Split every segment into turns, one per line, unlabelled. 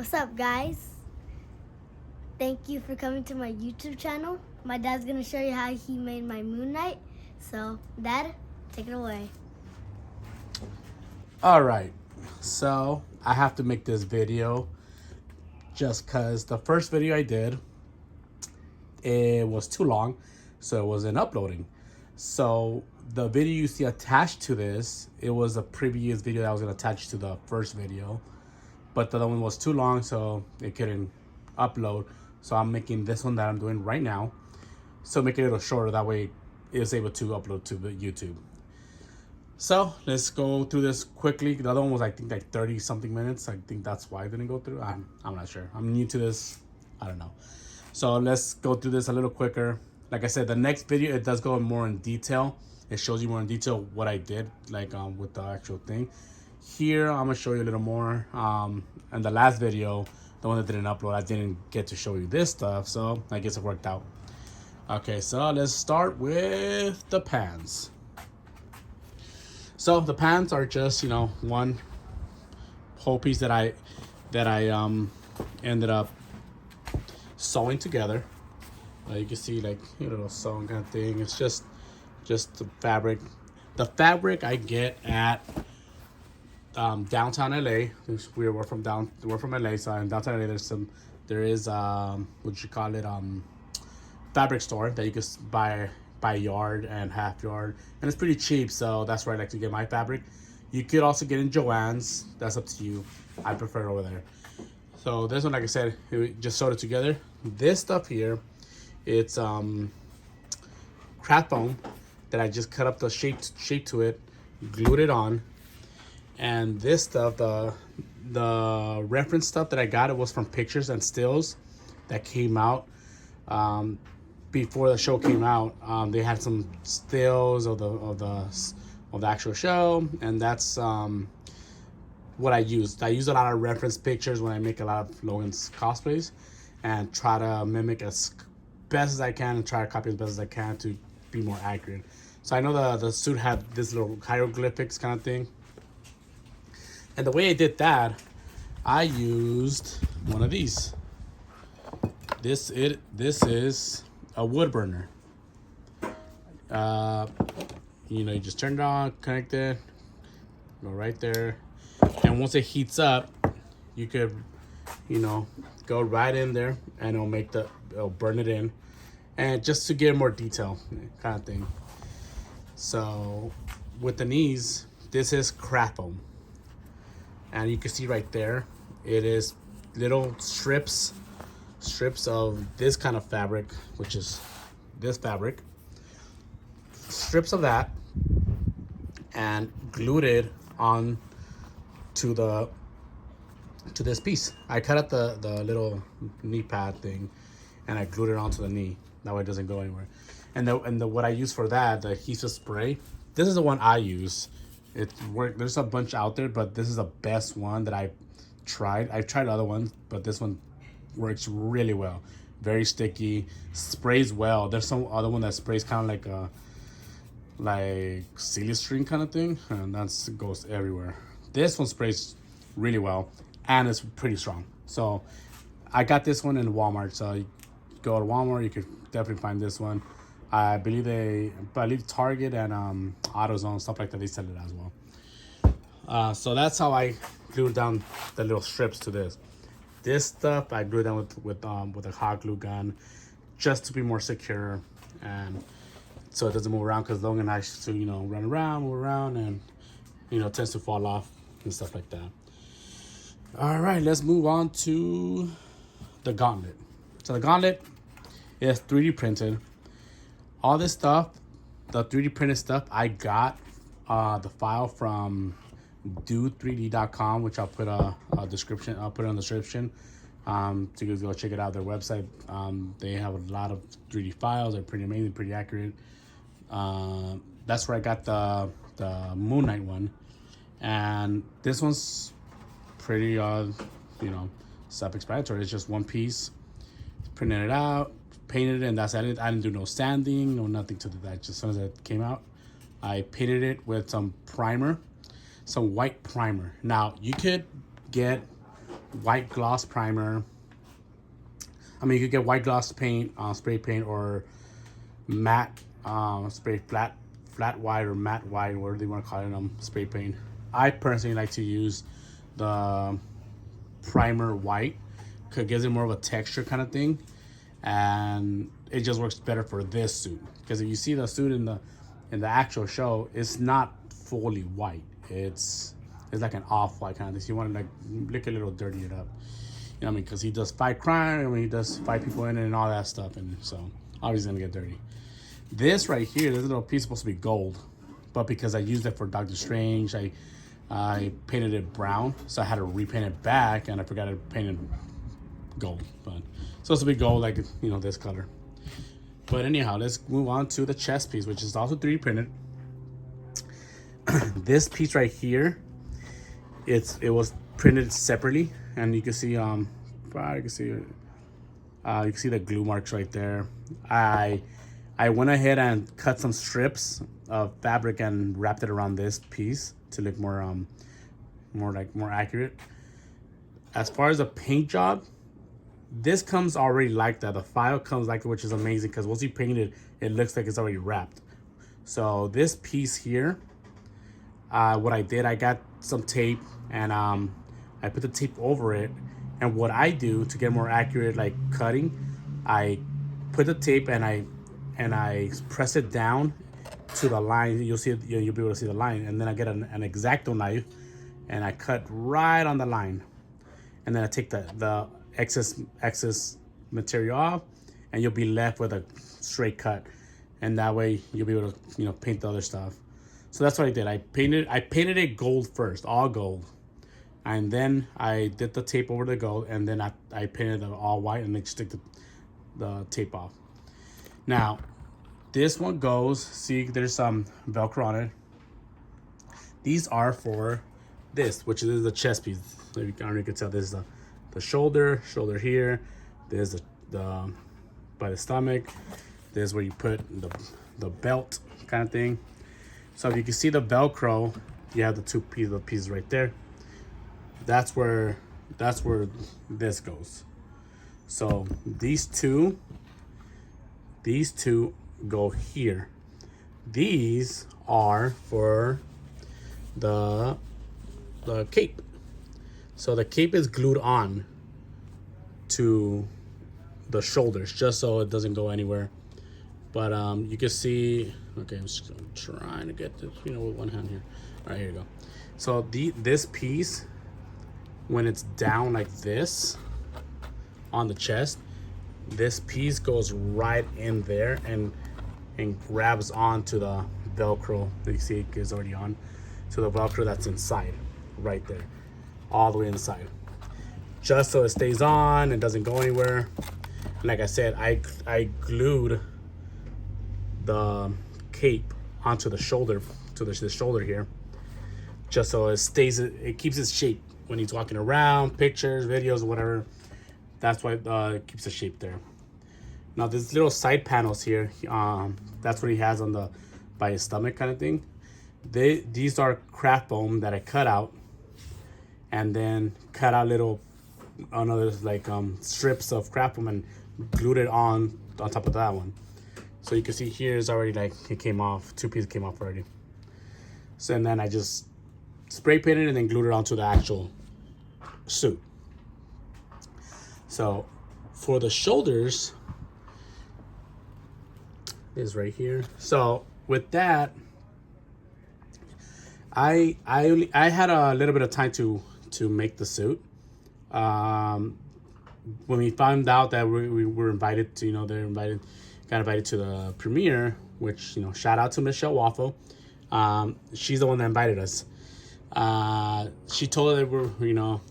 What's up, guys? Thank you for coming to my YouTube channel. My dad's gonna show you how he made my Moonknight. So, Dad, take it away.
All right, so I have to make this video just because the first video I did, it was too long, so it wasn't uploading. So the video you see attached to this, it was a previous video that I was gonna attach to the first video, but the other one was too long, so it couldn't upload. So I'm making this one that I'm doing right now, so make it a little shorter, that way it's able to upload to the YouTube. So let's go through this quickly. The other one was, I think, like 30 something minutes. I think that's why I didn't go through. I'm not sure. I'm new to this. I don't know. So let's go through this a little quicker. Like I said, the next video, it does go more in detail. It shows you more in detail what I did, like with the actual thing. Here, I'm gonna show you a little more. And the last video, the one that didn't upload, I didn't get to show you this stuff. So I guess it worked out. Okay, so let's start with the pants. So the pants are just, one whole piece that I ended up sewing together. You can see, like, a little sewing kind of thing. It's just the fabric. The fabric I get at downtown LA. We're from LA, so in downtown LA there is what you call it, fabric store that you can buy yard and half yard, and it's pretty cheap, so that's where I like to get my fabric. You could also get in Joann's, that's up to you. I prefer it over there. So this one, like I said, just sewed it together. This stuff here, it's craft foam that I just cut up the shape to it, glued it on. And this stuff, the reference stuff that I got, it was from pictures and stills that came out before the show came out. They had some stills of the actual show, and that's what I used. I use a lot of reference pictures when I make a lot of Logan's cosplays, and try to mimic as best as I can and try to copy as best as I can to be more accurate. So I know the suit had this little hieroglyphics kind of thing, and the way I did that, I used one of these. This is a wood burner. You just turn it on, connect it, go right there, and once it heats up, you could, go right in there, and it'll burn it in, and just to get more detail, kind of thing. So with the knees, this is craft foam, and you can see right there, it is little strips of this kind of fabric, which is this fabric, strips of that, and glued it on to this piece. I cut out the little knee pad thing, and I glued it onto the knee. That way it doesn't go anywhere. And what I use for that, the adhesive spray, this is the one I use. It worked. There's a bunch out there, but this is the best one that I've tried. I've tried other ones, but this one works really well. Very sticky, sprays well. There's some other one that sprays kind of like silly string kind of thing, and that goes everywhere. This one sprays really well, and it's pretty strong. So I got this one in Walmart. So you go to Walmart, you could definitely find this one. I believe Target and AutoZone, stuff like that, they sell it as well. So that's how I glued down the little strips to this. This stuff I glued down with a hot glue gun, just to be more secure, and so it doesn't move around, because Logan likes to move around, and tends to fall off and stuff like that. All right, let's move on to the gauntlet. So the gauntlet is 3D printed. All this stuff, the 3D printed stuff, I got the file from do3d.com, which I'll put a description. I'll put it in the description. So you guys go check it out. Their website. They have a lot of 3D files. They're pretty amazing, pretty accurate. That's where I got the Moonknight one, and this one's pretty self-explanatory. It's just one piece. Printed it out, painted it, and that's it. I didn't do no sanding, no nothing to that. Just as soon as it came out, I painted it with some primer, some white primer. Now you could get white gloss primer. I mean, you could get white gloss paint, spray paint, or matte spray flat white or matte white, whatever they want to call it, spray paint. I personally like to use the primer white because it gives it more of a texture kind of thing, and it just works better for this suit. Because if you see the suit in the actual show, it's not fully white. It's like an off-white kind of thing. So you want to like lick a little dirty it up. You know what I mean? Because he does fight crime, and he does fight people in it and all that stuff, and so obviously gonna get dirty. This right here, this little piece is supposed to be gold, but because I used it for Doctor Strange, I painted it brown, so I had to repaint it back, and I forgot to paint it gold. But it's supposed to be gold, like, you know, this color. But anyhow, let's move on to the chest piece, which is also 3D printed. This piece right here, it was printed separately, and you can see you can see the glue marks right there. I went ahead and cut some strips of fabric and wrapped it around this piece to look more accurate. As far as the paint job, this comes already like that. The file comes like it, which is amazing because once you paint it, it looks like it's already wrapped. So this piece here, what I did, I got some tape and I put the tape over it. And what I do to get more accurate like cutting, I put the tape and I press it down to the line. You'll see it, you'll be able to see the line. And then I get an X-Acto knife and I cut right on the line. And then I take the excess material off, and you'll be left with a straight cut. And that way you'll be able to, you know, paint the other stuff. So that's what I did. I painted it gold first, all gold. And then I did the tape over the gold, and then I painted it all white, and then stick the tape off. Now, this one goes, see, there's some Velcro on it. These are for this, which is the chest piece. So you can tell this is the shoulder here. There's the by the stomach. There's where you put the belt kind of thing. So if you can see the Velcro, you have the two pieces right there. That's where this goes. So these two go here. These are for the cape. So the cape is glued on to the shoulders just so it doesn't go anywhere. But you can see, okay, I'm just trying to get this, you know, with one hand here. All right, here you go. So this piece, when it's down like this on the chest, this piece goes right in there and grabs onto the Velcro that you see it is already on. So the Velcro that's inside, right there, all the way inside, just so it stays on and doesn't go anywhere. And like I said, I glued the cape onto the shoulder, to the shoulder here, just so it stays, it keeps its shape when he's walking around, pictures, videos, whatever. That's why it keeps the shape there. Now there's little side panels here. That's what he has on by his stomach kind of thing. These are craft foam that I cut out, and then cut out little another like strips of craft foam and glued it on top of that one. So you can see here is already like it came off. Two pieces came off already. So and then I just spray painted and then glued it onto the actual suit. So for the shoulders is right here. So with that, I had a little bit of time to make the suit. When we found out that we were invited to, got invited to the premiere, which, you know, shout out to Michelle Waffle. She's the one that invited us. She told us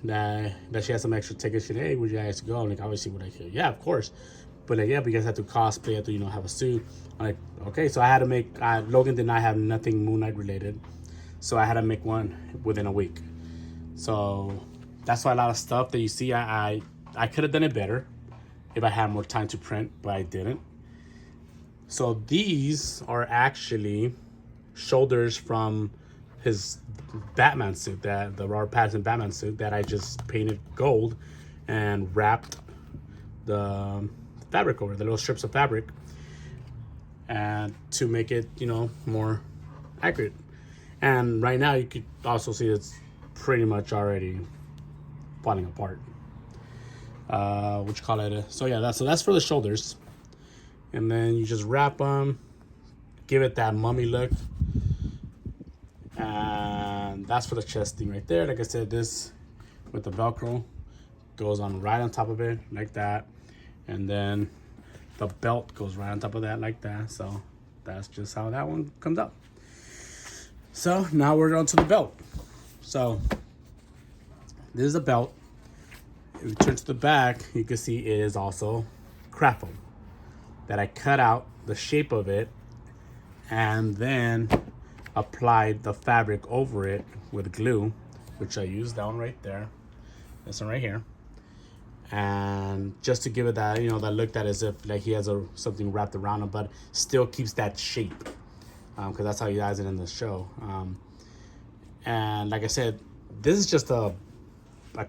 that that she had some extra tickets. She said, "Hey, would you guys go?" I'm like, obviously, would I go? Yeah, of course. But like, yeah, but you guys have to cosplay, have to, have a suit. I'm like, okay. So I had to make, Logan did not have nothing Moonknight related. So I had to make one within a week. So that's why a lot of stuff that you see, I could have done it better if I had more time to print, but I didn't. So these are actually shoulders from his Batman suit, that the Robert Pattinson Batman suit that I just painted gold and wrapped the fabric over, the little strips of fabric, and to make it, you know, more accurate. And right now you could also see it's pretty much already falling apart. What you call it? So yeah, that's for the shoulders, and then you just wrap them, give it that mummy look, and that's for the chest thing right there. Like I said, this with the Velcro goes on right on top of it like that, and then the belt goes right on top of that like that. So that's just how that one comes up. So now we're on to the belt. So this is a belt. If you turn to the back, you can see it is also craft foam that I cut out the shape of it and then applied the fabric over it with glue, which I used that one right there, this one right here, and just to give it that, you know, that look, that as if like he has something wrapped around him, but still keeps that shape, because that's how he has it in the show. And like I said, this is just a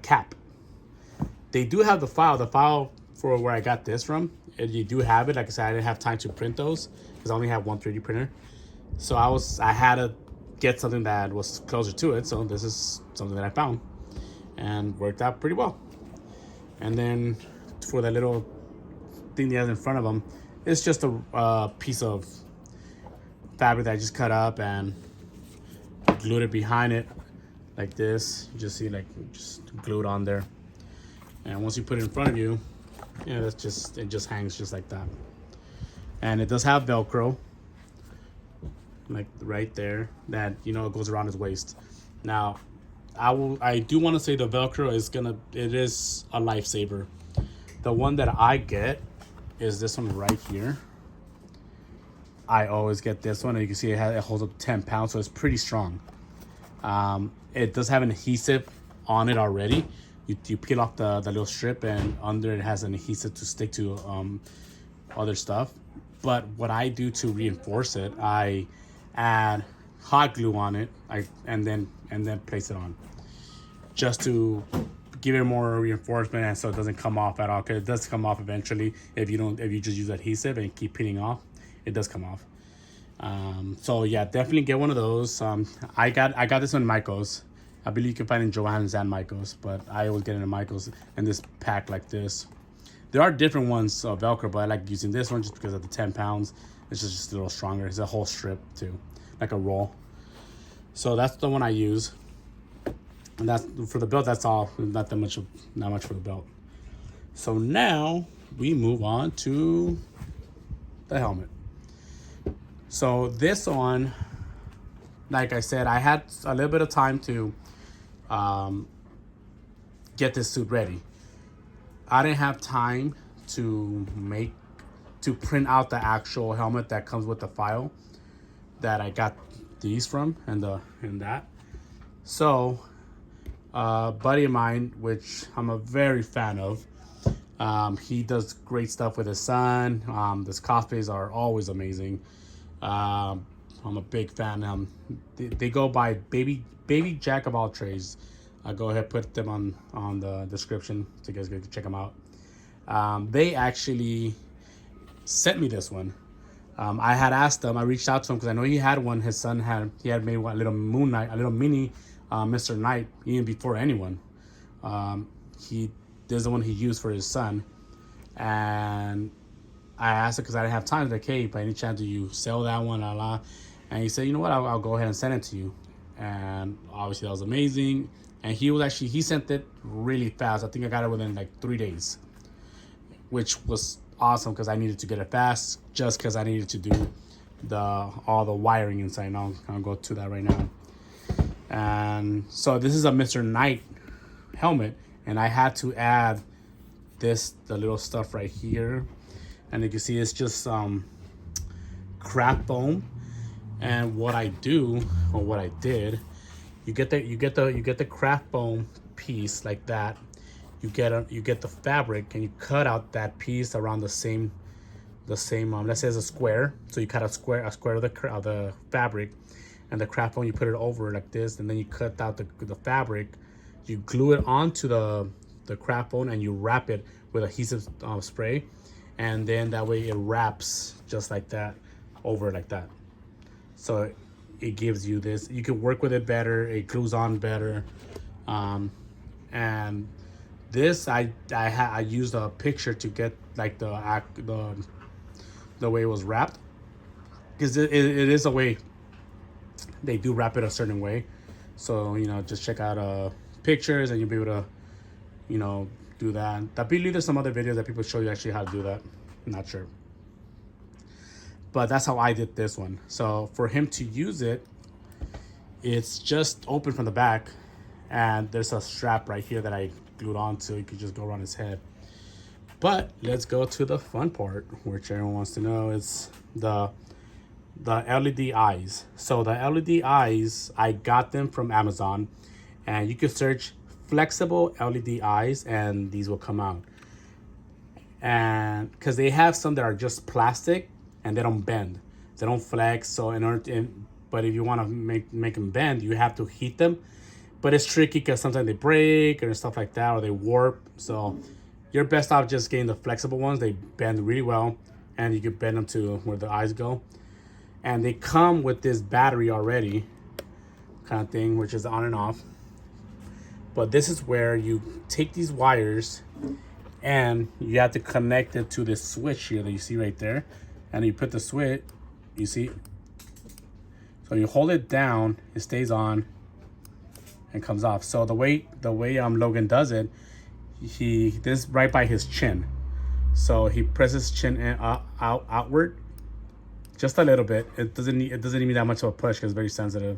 cap. They do have the file for where I got this from. And you do have it. Like I said, I didn't have time to print those because I only have one 3D printer. So I had to get something that was closer to it. So this is something that I found and worked out pretty well. And then for that little thing that has in front of them, it's just a piece of fabric that I just cut up and glued it behind it like this. You just see, like, just glued on there. And once you put it in front of you, yeah, it just hangs just like that. And it does have Velcro, like right there, that, you know, it goes around his waist. Now, I do want to say the Velcro it is a lifesaver. The one that I get is this one right here. I always get this one, and you can see it holds up 10 pounds, so it's pretty strong. It does have an adhesive on it already. You peel off the little strip, and under it has an adhesive to stick to other stuff. But what I do to reinforce it, I add hot glue on it, and then place it on, just to give it more reinforcement, and so it doesn't come off at all. Because it does come off eventually if you just use adhesive and keep peeling off, it does come off. So yeah, definitely get one of those. I got this one in Michael's. I believe you can find it in Joann's and Michael's, but I always get it in Michael's in this pack like this. There are different ones of Velcro, but I like using this one just because of the 10 pounds. It's just a little stronger. It's a whole strip too, like a roll. So that's the one I use. And that's for the belt. That's all. Not much for the belt. So now we move on to the helmet. So this one, like I said, I had a little bit of time to get this suit ready. I didn't have time to print out the actual helmet that comes with the file that I got these from, and that. So a buddy of mine, which I'm a very fan of, he does great stuff with his son. His cosplays are always amazing. I'm a big fan. They go by baby Jack of all trades. I'll go ahead and put them on the description so you guys can check them out. They actually sent me this one. I had asked them. I reached out to him because I know he had one. His son had made one, a little Moonknight, a little mini Mr. Knight, even before anyone. This is the one he used for his son, and I asked him because I didn't have time. Like, hey, by any chance do you sell that one? And he said, you know what, I'll go ahead and send it to you. And obviously that was amazing. And he sent it really fast. I think I got it within like 3 days, which was awesome because I needed to get it fast, just because I needed to do all the wiring inside. And I'll go to that right now. And so this is a Mr. Knight helmet, and I had to add the little stuff right here. And you can see it's just craft foam. And what I did, you get the craft foam piece like that. You get the fabric, and you cut out that piece around the same let's say it's a square. So you cut a square of the fabric, and the craft foam, you put it over like this, and then you cut out the fabric, you glue it onto the craft foam, and you wrap it with adhesive spray, and then that way it wraps just like that over like that. So it gives you this, you can work with it better, it glues on better. And this I used a picture to get like the way it was wrapped, because it is a way they do wrap it a certain way. So, you know, just check out pictures and you'll be able to, you know, do that. I believe there's some other videos that people show you actually how to do that. I'm not sure. But that's how I did this one. So for him to use it, it's just open from the back, and there's a strap right here that I glued on so you could just go around his head. But let's go to the fun part, which everyone wants to know, is the LED eyes. So the LED eyes, I got them from Amazon, and you can search flexible LED eyes and these will come out. And because they have some that are just plastic and they don't bend, they don't flex. So but if you want to make them bend, you have to heat them. But it's tricky because sometimes they break or stuff like that, or they warp. So you're best off just getting the flexible ones. They bend really well, and you can bend them to where the eyes go. And they come with this battery already kind of thing, which is on and off. But this is where you take these wires and you have to connect it to this switch here that you see right there. And you put the switch, you see, so you hold it down, it stays on and comes off. So the way Logan does it, this is right by his chin. So he presses chin outward just a little bit. It doesn't need that much of a push because it's very sensitive,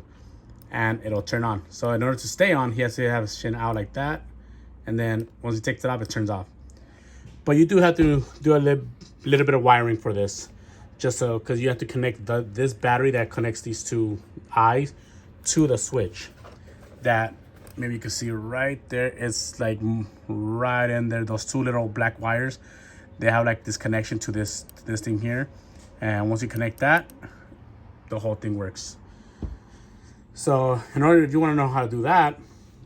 and it'll turn on. So in order to stay on, he has to have his chin out like that, and then once he takes it off, it turns off. But you do have to do a little bit of wiring for this, just so, because you have to connect this battery that connects these two eyes to the switch. That maybe you can see right there. It's like right in there. Those two little black wires, they have like this connection to this thing here. And once you connect that, the whole thing works. So if you want to know how to do that,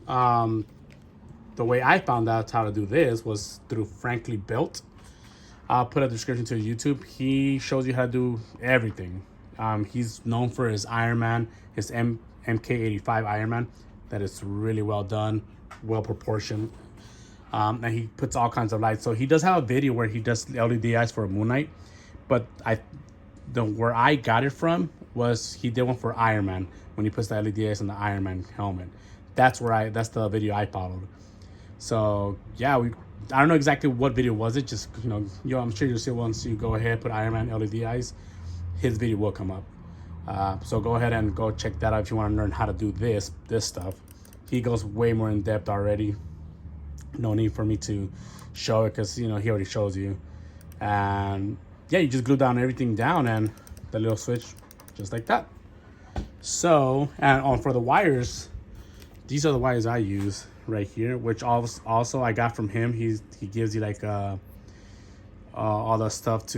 the way I found out how to do this was through Frankly Built. I'll put a description to YouTube. He shows you how to do everything. He's known for his Iron Man, his MK85 Iron Man. That is really well done, well proportioned. And he puts all kinds of lights. So he does have a video where he does LED eyes for Moonknight. But where I got it from was he did one for Iron Man when he puts the LED eyes on the Iron Man helmet. That's the video I followed. So yeah, I don't know exactly what video was it. Just I'm sure you'll see once you go ahead put Iron Man LED eyes, his video will come up. So go ahead and go check that out if you want to learn how to do this stuff. He goes way more in depth already. No need for me to show it because he already shows you. And yeah, you just glue down everything down and the little switch just like that. So, and for the wires, these are the wires I use right here, which also I got from him. He gives you like all the stuff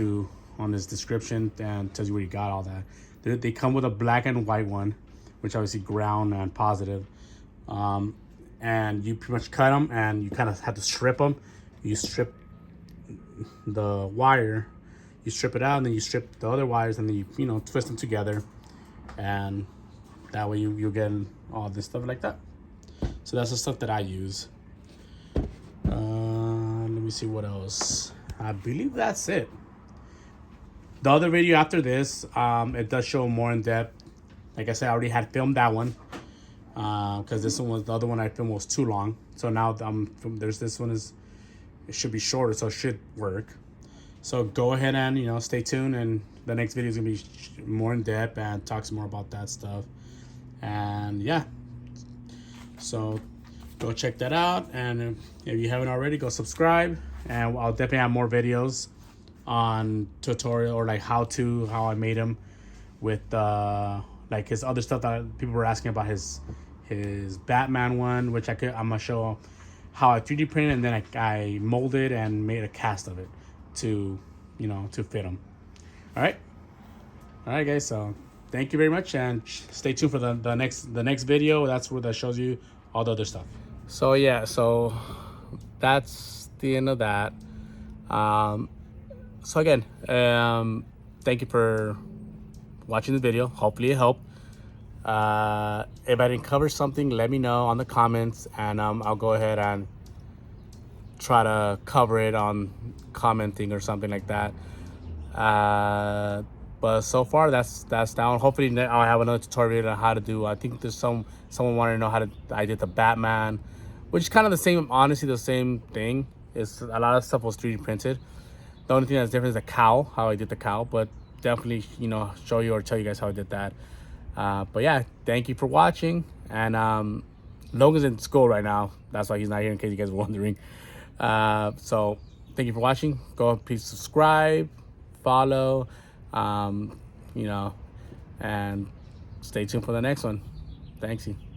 on his description and tells you where you got all that. They come with a black and white one, which obviously ground and positive. And you pretty much cut them and you kind of have to strip them. You strip the wire, you strip it out, and then you strip the other wires, and then you twist them together, and that way you'll get all this stuff like that. So that's the stuff that I use. Let me see what else. I believe that's it. The other video after this, it does show more in depth. Like I said, I already had filmed that one because the other one I filmed was too long. So now there's this one it should be shorter, so it should work. So go ahead and stay tuned, and the next video is gonna be more in depth and talks more about that stuff. And yeah, so go check that out, and if you haven't already, go subscribe, and I'll definitely have more videos on tutorial or like how I made them with like his other stuff that people were asking about, his Batman one, which I'm gonna show how I 3D printed, and then I molded and made a cast of it. to, to fit them. All right, guys, so that's the stuff that I use right here, which all this also I got from him. He's known for his Iron Man, his MK85 Iron Man. That is really well done, well proportioned. thank you very much, and stay tuned for the next video. That's where that shows you all the other stuff. So yeah, so that's the end of that. So again, thank you for watching the video. Hopefully it helped. If I didn't cover something, let me know on the comments, and I'll go ahead and try to cover it on commenting or something like that. But so far that's down. Hopefully I'll have another tutorial on how to do. I think there's someone wanted to know how to. I did the Batman, which is kind of the same. Honestly, the same thing. It's a lot of stuff was 3D printed. The only thing that's different is the cowl, how I did the cowl. But definitely, show you or tell you guys how I did that. But yeah, thank you for watching. And Logan's in school right now. That's why he's not here, in case you guys were wondering. So thank you for watching. Go please subscribe, follow, and stay tuned for the next one. Thanks you.